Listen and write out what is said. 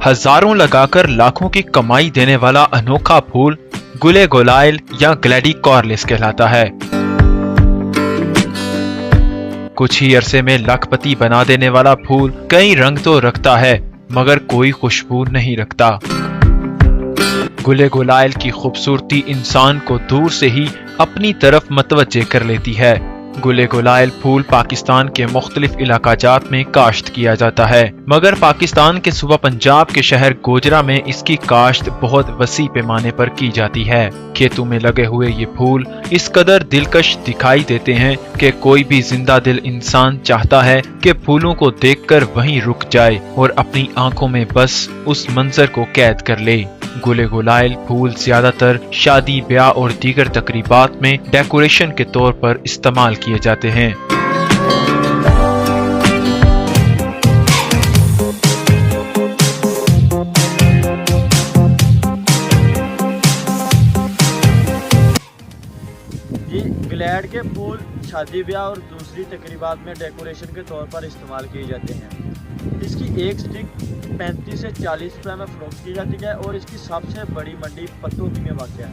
हजारों लगाकर लाखों की कमाई देने वाला अनोखा फूल गुले गुलाइल या ग्लैडीकॉर्लिस कहलाता है। कुछ ही अरसे में लखपति बना देने वाला फूल कई रंग तो रखता है मगर कोई खुशबू नहीं रखता। गुले गुलाइल की खूबसूरती इंसान को दूर से ही अपनी तरफ मतवज्जे कर लेती है। गुले गुलाइल फूल पाकिस्तान के मुख्तलिफ इलाकाजात में काश्त किया जाता है, मगर पाकिस्तान के सूबा पंजाब के शहर गोजरा में इसकी काश्त बहुत वसी पैमाने पर की जाती है। खेतों में लगे हुए ये फूल इस कदर दिलकश दिखाई देते हैं कि कोई भी जिंदा दिल इंसान चाहता है कि फूलों को देखकर वहीं रुक जाए और अपनी आंखों में बस उस मंजर को कैद कर ले। गुले गुलाइल फूल ज्यादातर शादी, ब्याह और दीगर तकरीबात में डेकोरेशन के तौर पर इस्तेमाल किए जाते हैं। जी, ग्लैड के फूल शादी, ब्याह और दूसरी तकरीबात में डेकोरेशन के तौर पर इस्तेमाल किए जाते हैं। इसकी एक स्टिक 35 से 40 रुपए में फरोख्त की जाती है और इसकी सबसे बड़ी मंडी पत्तों में वाक़ है।